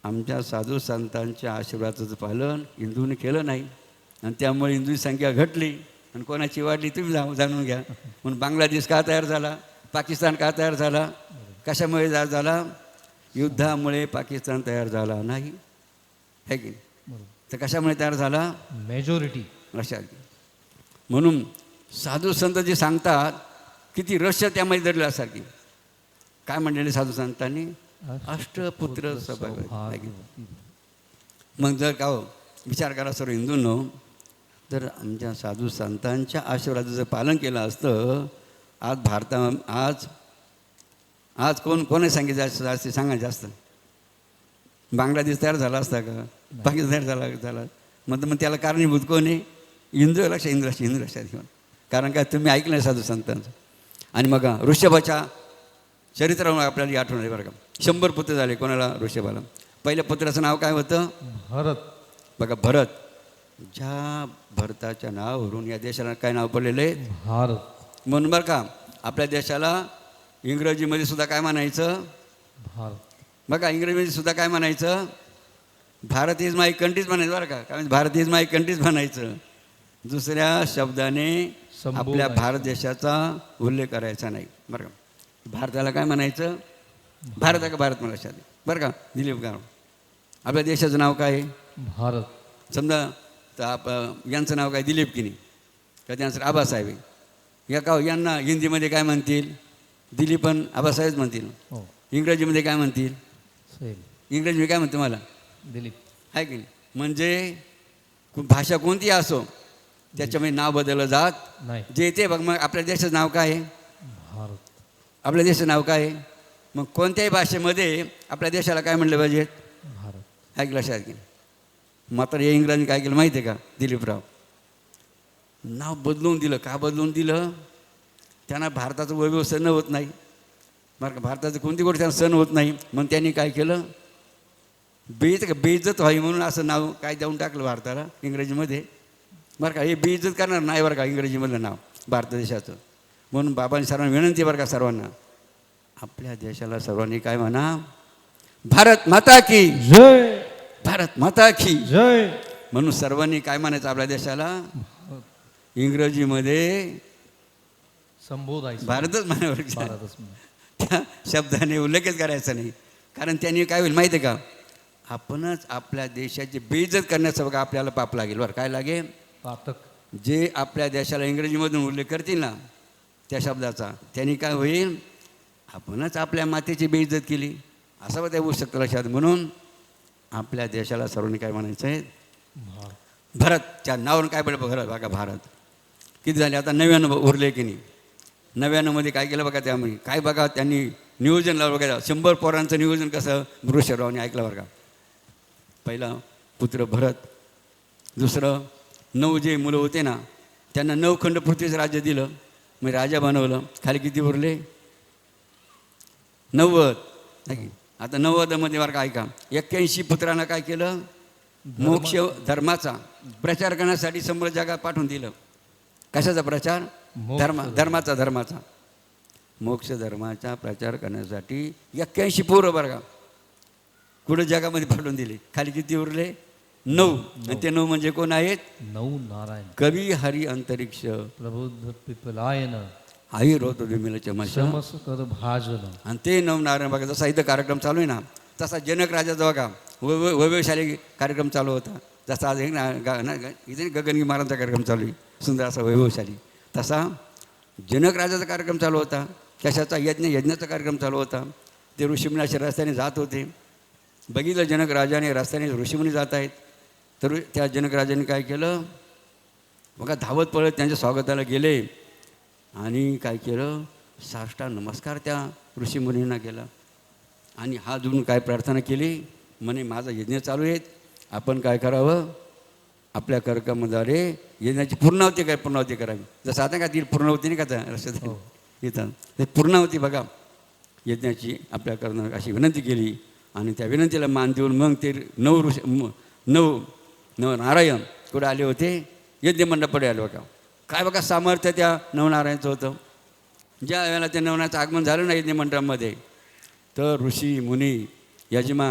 आमच्या साधू संतांच्या आशीर्वादाचं पालन हिंदूने केलं नाही आणि त्यामुळे हिंदूची संख्या घटली आणि कोणाची वाढली तुम्ही जाणून घ्या. म्हणून बांगलादेश का तयार झाला, पाकिस्तान का तयार झाला, कशामुळे झाला? युद्धामुळे पाकिस्तान तयार झाला नाही, है की? तर कशामुळे तयार झाला? मेजॉरिटी लक्षात. म्हणून साधू संत जे सांगतात किती रहस्य त्यामध्ये दडलं असतात. काय म्हणलेले साधू संतांनी? अष्टपुत्र सौभाग्य. मग जर का विचार करा सर्व हिंदूंनो, तर आमच्या साधू संतांच्या आशीर्वादाचं पालन केलं असतं आज आज कोणी सांगितलं जास्त सांगा जास्त? बांगलादेश तयार झाला असता का? पाकिस्तान तयार झाला? मग त्याला कारणीभूत कोण आहे? हिंदू लक्षात घेऊन. कारण काय तुम्ही ऐकलं नाही साधू संतांचं. आणि मग ऋषभाच्या चरित्रावर आपल्याला आठवण आहे बरं का. 100 पुत्र झाले कोणाला? ऋषभाला. पहिल्या पुत्राचं नाव काय होतं? भरत. बघा भरत. ज्या भरताच्या नावावरून या देशाला काय नाव पडलेलं आहे? भारत. म्हणून बरं का आपल्या देशाला इंग्रजीमध्ये सुद्धा काय म्हणायचं? भारत. बघा इंग्रजीमध्ये सुद्धा काय म्हणायचं? भारत इज माय कंट्रीज म्हणायचं बरं का. काय भारत इज माय कंट्रीज म्हणायचं. दुसऱ्या शब्दाने आपल्या भारत देशाचा उल्लेख करायचा नाही बरं का. भारताला काय म्हणायचं? भारत का भारत मला लक्षात बरं का. दिलीप गाव आपल्या देशाचं नाव काय आहे? भारत. समजा तर यांचं नाव काय? दिलीप की नाही का त्यांचं आबासाहेब आहे. या का यांना हिंदीमध्ये काय म्हणतील? दिलीप पण आबासाहेब म्हणतील. इंग्रजीमध्ये काय म्हणतील? इंग्रजी काय म्हणते मला? दिलीप आहे की नाही. म्हणजे भाषा कोणती असो त्याच्यामध्ये नाव बदललं जात नाही. जे ते बघ. मग आपल्या देशाचं नाव काय आहे? भारत. आपल्या देशाचं नाव काय आहे? मग कोणत्याही भाषेमध्ये आपल्या देशाला काय म्हणलं पाहिजे? भारत. आहे की लक्षात की. मात्र या इंग्रजांनी काय केलं माहिती आहे का? दिलीपराव नाव बदलून दिलं. का बदलून दिलं? त्यांना भारताचं वैभव सण होत नाही बरं का. भारताचं कोणती गोष्ट त्यांना सण होत नाही. मग त्यांनी काय केलं? बेइज्जत व्हावी म्हणून असं नाव काय देऊन टाकलं भारताला इंग्रजीमध्ये बरं का. हे बेइज्जत करणार नाही बरं का इंग्रजीमधलं नाव भारत देशाचं. म्हणून बाबांनी सर्वांना विनंती बरं का सर्वांना, आपल्या देशाला सर्वांनी काय म्हणा? भारत माता की जय. भारत माता की जय. म्हणून सर्वांनी काय म्हणायचं आपल्या देशाला? इंग्रजीमध्ये संबोधायचं. भारतच म्हणावर. भारतच. त्या शब्दाने उल्लेखच करायचा नाही. कारण त्यांनी काय होईल माहिती आहे का? आपणच आपल्या देशाची बेइज्जत करण्याचं बघा आपल्याला पाप लागेल बरं. काय लागेल? पातक. जे आपल्या देशाला इंग्रजीमधून उल्लेख करतील ना त्या शब्दाचा, त्यांनी काय होईल? आपणच आपल्या मातेची बेइज्जत केली असं ते होऊ शकतं लक्षात. म्हणून आपल्या देशाला सर्वांनी काय म्हणायचं आहे? भारतच्या नावावरून काय पडलं बघा. बघा भारत किती झाले आता? 99 उरले की नाही. 99मध्ये काय केलं बघा त्यामध्ये काय बघा त्यांनी नियोजन लावलं बघा. 100 पोरांचं नियोजन कसं वृषभरावने ऐकलं बरं का. पहिला पुत्र भरत, दुसरं 9 जे मुलं होते ना त्यांना 9 खंड पृथ्वीचं राज्य दिलं. मग राजा बनवलं. खाली किती उरले? 90. आता 90मध्ये बरं का ऐका 81 पुत्रांना काय केलं? मोक्ष धर्माचा प्रचार करण्यासाठी संपूर्ण जगात पाठवून दिलं. कशाचा प्रचार? धर्माचा मोक्ष धर्माचा प्रचार करण्यासाठी 81 पोरं बरं का कुठं जगामध्ये पाठवून दिले. खाली किती उरले? 9. आणि ते 9 म्हणजे कोण आहेत? 9 नारायण. कवी हरी अंतरिक्ष प्रबुद्ध पिपलायन आई रोतो विमिलचे शमस कर भाजन. आणि ते 9 नारायण बघा. जसा इथं कार्यक्रम चालू आहे ना तसा जनक राजाचा बघा वैभवशाली कार्यक्रम चालू होता. जसा आज इथे गगनगी महाराजांचा कार्यक्रम चालू आहे सुंदर असा वैभवशाली, तसा जनक राजाचा कार्यक्रम चालू होता. कशाचा? यज्ञाचा कार्यक्रम चालू होता. ते ऋषीमुनी असे रस्त्याने जात होते. बघितलं जनक राजाने रस्त्याने ऋषीमुनी जात आहेत. तर त्या जनक राजाने काय केलं बघा? धावत पळत त्यांच्या स्वागताला गेले आणि काय केलं? साष्टांग नमस्कार त्या ऋषीमुनींना केला आणि हात जोडून काय प्रार्थना केली? म्हणे माझा यज्ञ चालू आहेत, आपण काय करावं? आपल्या कार्यक्रमाद्वारे यज्ञाची पूर्णावती करावी. जसं आता का ती पूर्णावती नाही का रस्त्यात येतात ते पूर्णावती बघा यज्ञाची आपल्या करणं अशी विनंती केली. आणि त्या विनंतीला मान देऊन मग ते 9 नारायण कुठे आले होते? यज्ञ मंडपाकडे आले बघा. काय बघा सामर्थ्य त्या 9 नारायणचं होतं. ज्या वेळेला त्या 9 नारायणाचं आगमन झालं ना यज्ञ मंडपामध्ये तर ऋषी मुनी यजमान